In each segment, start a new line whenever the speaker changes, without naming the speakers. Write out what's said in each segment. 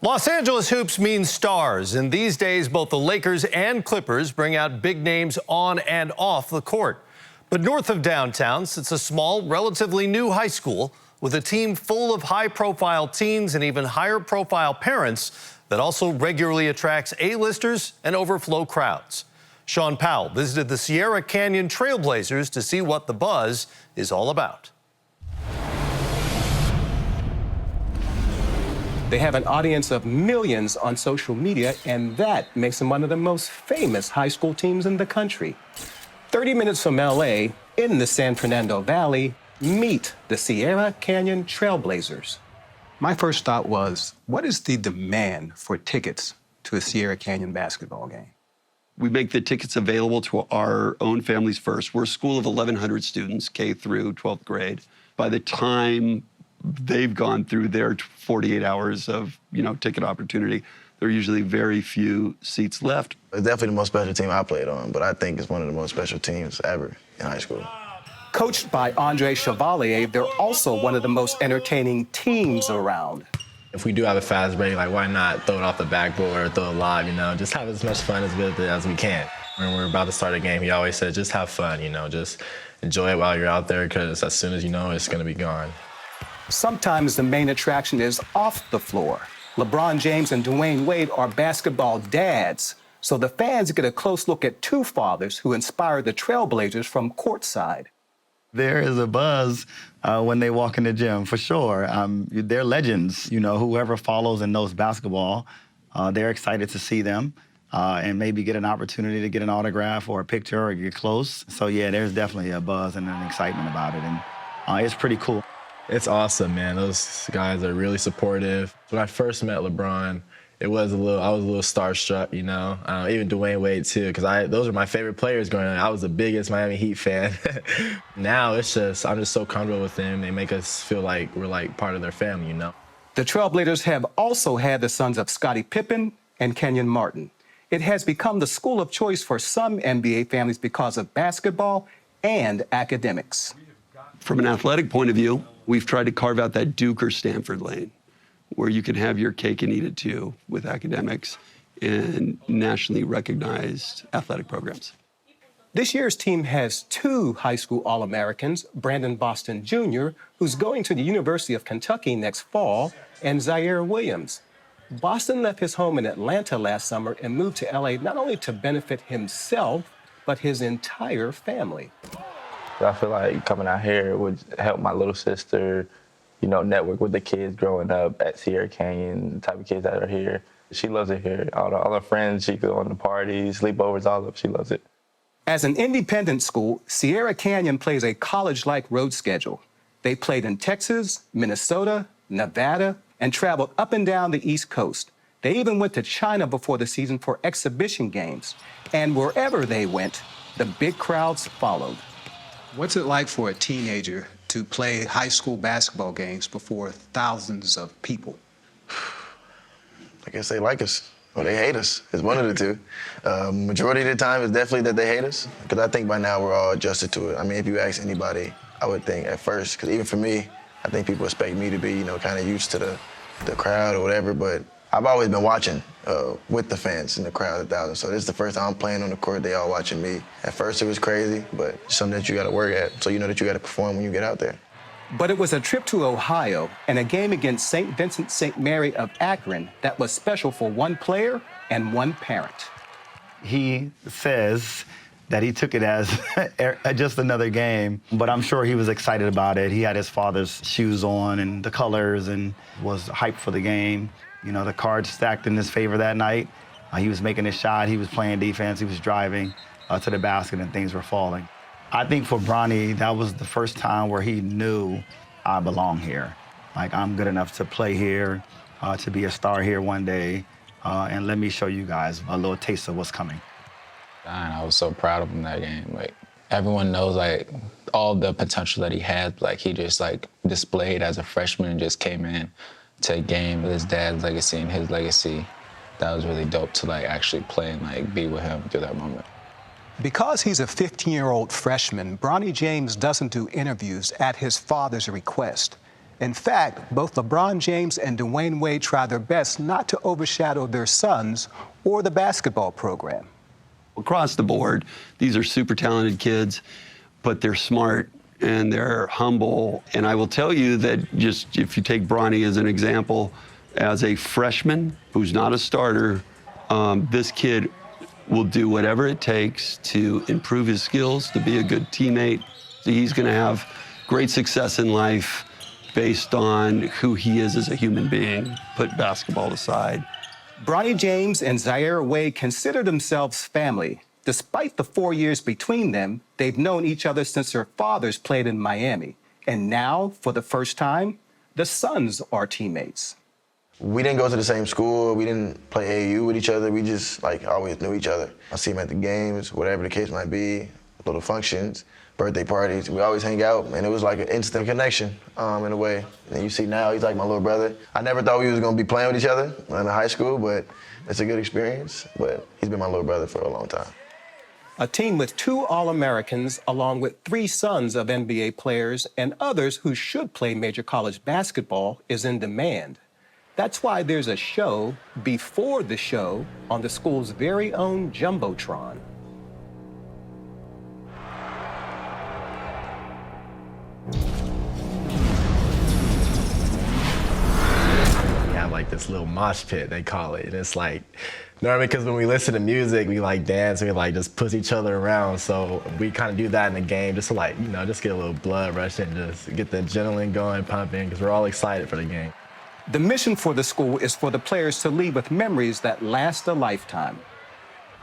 Los Angeles hoops means stars, and these days both the Lakers and Clippers bring out big names on and off the court. But north of downtown sits a small, relatively new high school with a team full of high-profile teens and even higher-profile parents that also regularly attracts A-listers and overflow crowds. Sean Powell visited the Sierra Canyon Trailblazers to see what the buzz is all about.
They have an audience of millions on social media, and that makes them one of the most famous high school teams in the country. 30 minutes from LA, in the San Fernando Valley, meet the Sierra Canyon Trailblazers. My first thought was, what is the demand for tickets to a Sierra Canyon basketball game?
We make the tickets available to our own families first. We're a school of 1,100 students, K through 12th grade. By the time they've gone through their 48 hours of, ticket opportunity, there are usually very few seats left.
It's definitely the most special team I played on, but I think it's one of the most special teams ever in high school.
Coached by Andre Chevalier, they're also one of the most entertaining teams around.
If we do have a fast break, why not throw it off the backboard or throw it live, just have as much fun as we can. When we're about to start a game, he always said, just have fun, just enjoy it while you're out there, because as soon as you know, it's going to be gone.
Sometimes the main attraction is off the floor. LeBron James and Dwayne Wade are basketball dads, so the fans get a close look at two fathers who inspired the Trailblazers from courtside.
There is a buzz when they walk in the gym, for sure. They're legends. Whoever follows and knows basketball, they're excited to see them and maybe get an opportunity to get an autograph or a picture or get close. So, yeah, there's definitely a buzz and an excitement about it, and it's pretty cool.
It's awesome, man. Those guys are really supportive. When I first met LeBron, I was a little starstruck, even Dwayne Wade too, because those are my favorite players growing up. I was the biggest Miami Heat fan. Now I'm just so comfortable with them. They make us feel like we're part of their family,
The Trailblazers have also had the sons of Scottie Pippen and Kenyon Martin. It has become the school of choice for some NBA families because of basketball and academics.
From an athletic point of view, we've tried to carve out that Duke or Stanford lane, where you can have your cake and eat it too with academics and nationally recognized athletic programs.
This year's team has two high school All-Americans, Brandon Boston Jr., who's going to the University of Kentucky next fall, and Zaire Williams. Boston left his home in Atlanta last summer and moved to LA not only to benefit himself, but his entire family.
I feel like coming out here would help my little sister, network with the kids growing up at Sierra Canyon, the type of kids that are here. She loves it here. All her friends, she go on the parties, sleepovers, all of it. She loves it.
As an independent school, Sierra Canyon plays a college-like road schedule. They played in Texas, Minnesota, Nevada, and traveled up and down the East Coast. They even went to China before the season for exhibition games. And wherever they went, the big crowds followed.
What's it like for a teenager to play high school basketball games before thousands of people?
I guess they like us or they hate us. It's one of the two. Majority of the time, it's definitely that they hate us, because I think by now we're all adjusted to it. I mean, if you ask anybody, I would think at first, because even for me, I think people expect me to be, kind of used to the crowd or whatever, but I've always been watching with the fans in the crowd of thousands. So this is the first time I'm playing on the court. They all watching me. At first it was crazy, but it's something that you got to work at. So you know that you got to perform when you get out there.
But it was a trip to Ohio and a game against St. Vincent St. Mary of Akron that was special for one player and one parent.
He says that he took it as just another game, but I'm sure he was excited about it. He had his father's shoes on and the colors and was hyped for the game. The cards stacked in his favor that night. He was making his shot, he was playing defense, he was driving to the basket, and things were falling. I think for Bronny, that was the first time where he knew I belong here. I'm good enough to play here, to be a star here one day, and let me show you guys a little taste of what's coming.
I was so proud of him that game. Everyone knows all the potential that he had. He just displayed as a freshman and just came in to a game with his dad's legacy and his legacy. That was really dope to actually play and be with him through that moment.
Because he's a 15-year-old freshman, Bronny James doesn't do interviews at his father's request.
In fact, both LeBron James and Dwayne Wade try their best not to overshadow their sons or the basketball program.
Across the board, these are super talented kids, but they're smart and they're humble. And I will tell you that just if you take Bronny as an example, as a freshman who's not a starter, this kid will do whatever it takes to improve his skills, to be a good teammate. He's going to have great success in life based on who he is as a human being. Put basketball aside.
Bronny James and Zaire Wade consider themselves family. Despite the 4 years between them, they've known each other since their fathers played in Miami. And now, for the first time, the sons are teammates.
We didn't go to the same school. We didn't play AAU with each other. We just, always knew each other. I see him at the games, whatever the case might be, little functions, birthday parties. We always hang out, and it was like an instant connection in a way. And you see now, he's like my little brother. I never thought we was going to be playing with each other in high school, but it's a good experience. But he's been my little brother for a long time.
A team with 2 All-Americans, along with 3 sons of NBA players and others who should play major college basketball, is in demand. That's why there's a show before the show on the school's very own Jumbotron.
We have like this little mosh pit, they call it. And it's like, normally because when we listen to music, we like dance, we like just push each other around. So we kind of do that in the game just to just get a little blood rushing, just get the adrenaline going, pumping, because we're all excited for the game.
The mission for the school is for the players to leave with memories that last a lifetime.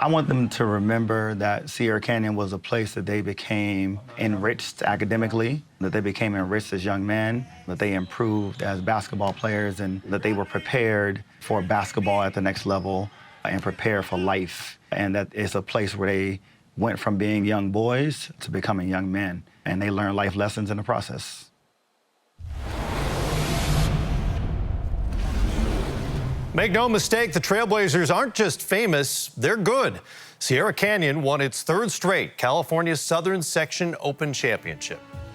I want them to remember that Sierra Canyon was a place that they became enriched academically, that they became enriched as young men, that they improved as basketball players, and that they were prepared for basketball at the next level and prepared for life. And that it's a place where they went from being young boys to becoming young men, and they learned life lessons in the process.
Make no mistake, the Trailblazers aren't just famous, they're good. Sierra Canyon won its 3rd straight California Southern Section Open Championship.